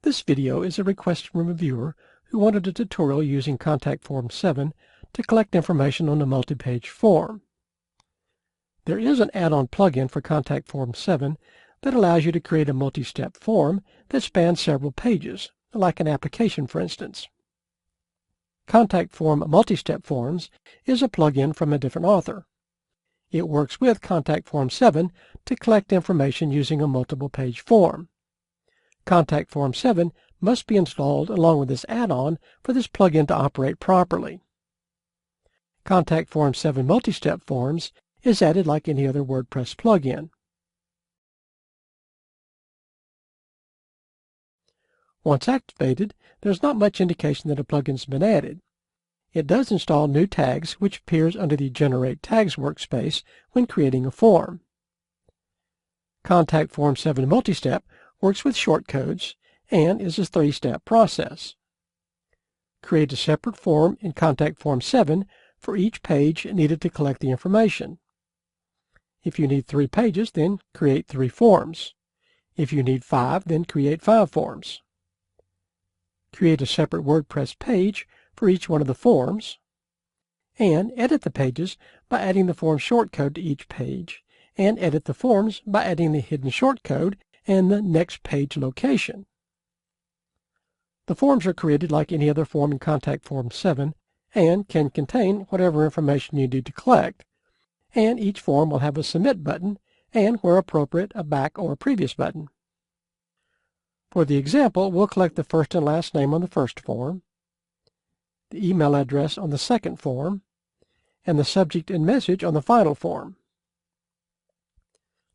This video is a request from a viewer who wanted a tutorial using Contact Form 7 to collect information on a multi-page form. There is an add-on plugin for Contact Form 7 that allows you to create a multi-step form that spans several pages, like an application for instance. Contact Form Multi-Step Forms is a plugin from a different author. It works with Contact Form 7 to collect information using a multiple-page form. Contact Form 7 must be installed along with this add-on for this plugin to operate properly. Contact Form 7 Multi-Step Forms is added like any other WordPress plugin. Once activated, there's not much indication that a plugin's been added. It does install new tags, which appears under the Generate Tags workspace when creating a form. Contact Form 7 Multi-Step works with shortcodes and is a three-step process. Create a separate form in Contact Form 7 for each page needed to collect the information. If you need 3 pages, then create 3 forms. If you need 5, then create 5 forms. Create a separate WordPress page for each one of the forms, and edit the pages by adding the form shortcode to each page, and edit the forms by adding the hidden shortcode and the next page location. The forms are created like any other form in Contact Form 7 and can contain whatever information you need to collect, and each form will have a Submit button and, where appropriate, a Back or a Previous button. For the example, we'll collect the first and last name on the first form, the email address on the second form, and the subject and message on the final form.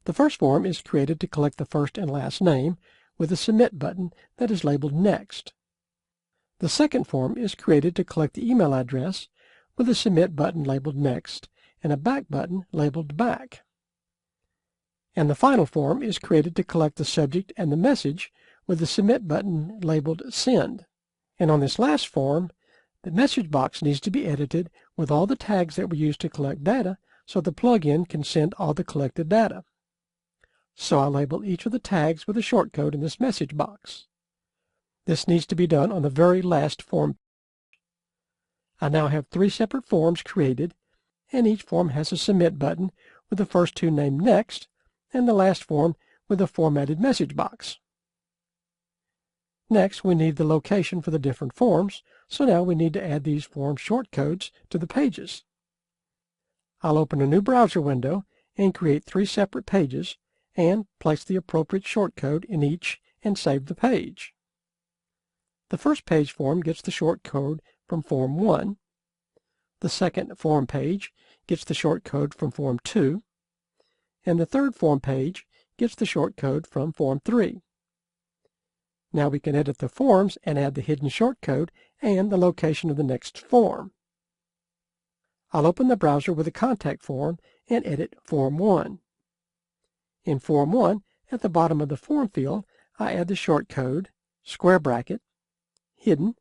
The first form is created to collect the first and last name with a Submit button that is labeled Next. The second form is created to collect the email address with a Submit button labeled Next and a Back button labeled Back. And the final form is created to collect the subject and the message with the Submit button labeled Send. And on this last form, the message box needs to be edited with all the tags that were used to collect data so the plugin can send all the collected data. So I label each of the tags with a shortcode in this message box. This needs to be done on the very last form. I now have 3 separate forms created, and each form has a Submit button with the first 2 named Next, and the last form with a formatted message box. Next, we need the location for the different forms, so now we need to add these form shortcodes to the pages. I'll open a new browser window and create 3 separate pages, and place the appropriate shortcode in each and save the page. The first page form gets the shortcode from Form 1. The second form page gets the shortcode from Form 2. And the third form page gets the shortcode from Form 3. Now we can edit the forms and add the hidden shortcode and the location of the next form. I'll open the browser with a contact form and edit Form 1. In Form 1, at the bottom of the form field, I add the shortcode, square bracket, hidden,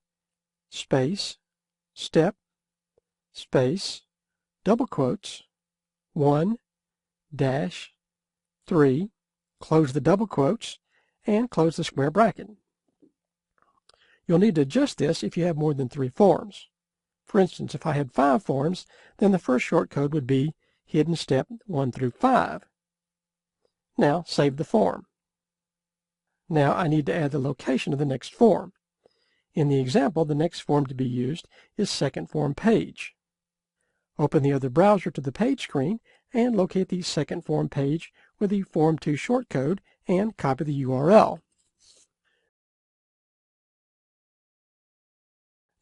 space, step, space, double quotes, 1, dash, 3, close the double quotes, and close the square bracket. You'll need to adjust this if you have more than 3 forms. For instance, if I had 5 forms, then the first shortcode would be hidden step 1 through 5. Now save the form. Now I need to add the location of the next form. In the example, the next form to be used is second form page. Open the other browser to the page screen and locate the second form page with the Form 2 shortcode and copy the URL.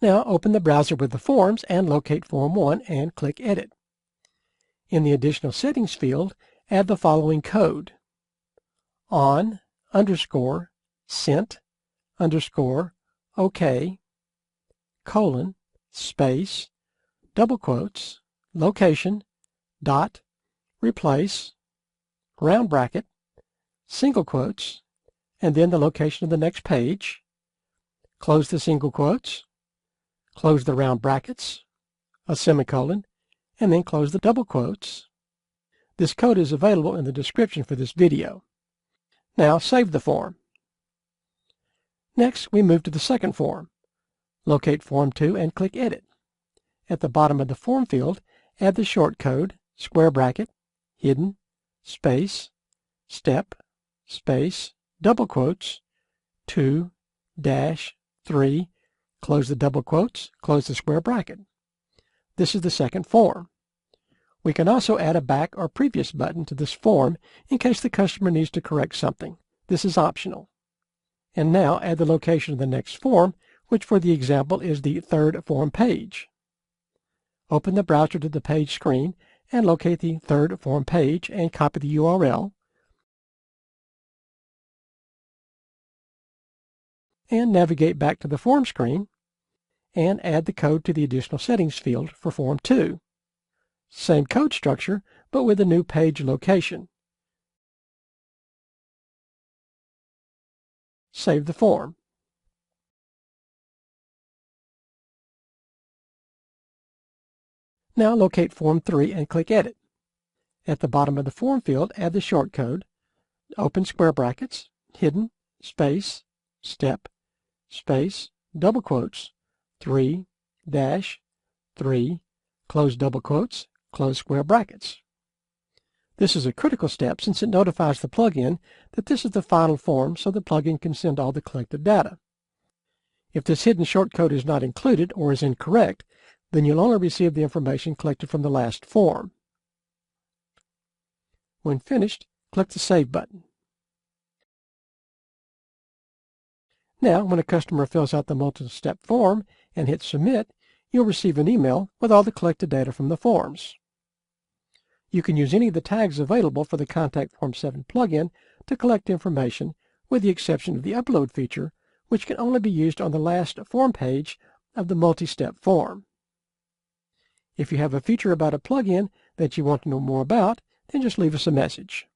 Now open the browser with the forms and locate Form 1 and click Edit. In the Additional Settings field, add the following code: on_sent_OK, space, double quotes, location, dot, replace, round bracket, single quotes, and then the location of the next page. Close the single quotes, close the round brackets, a semicolon, and then close the double quotes. This code is available in the description for this video. Now save the form. Next, we move to the second form. Locate Form 2 and click Edit. At the bottom of the form field, add the shortcode, square bracket, hidden, space, step, space, double quotes, 2-3, close the double quotes, close the square bracket. This is the second form. We can also add a back or previous button to this form in case the customer needs to correct something. This is optional. And now add the location of the next form, which for the example is the third form page. Open the browser to the page screen and locate the third form page and copy the URL. And navigate back to the form screen and add the code to the additional settings field for Form 2. Same code structure, but with a new page location. Save the form. Now locate Form 3 and click Edit. At the bottom of the form field, add the shortcode, open square brackets, hidden, space, step, space, double quotes, 3-3, close double quotes, close square brackets. This is a critical step since it notifies the plugin that this is the final form so the plugin can send all the collected data. If this hidden shortcode is not included or is incorrect, then you'll only receive the information collected from the last form. When finished, click the Save button. Now, when a customer fills out the multi-step form and hits Submit, you'll receive an email with all the collected data from the forms. You can use any of the tags available for the Contact Form 7 plugin to collect information, with the exception of the Upload feature, which can only be used on the last form page of the multi-step form. If you have a feature about a plugin that you want to know more about, then just leave us a message.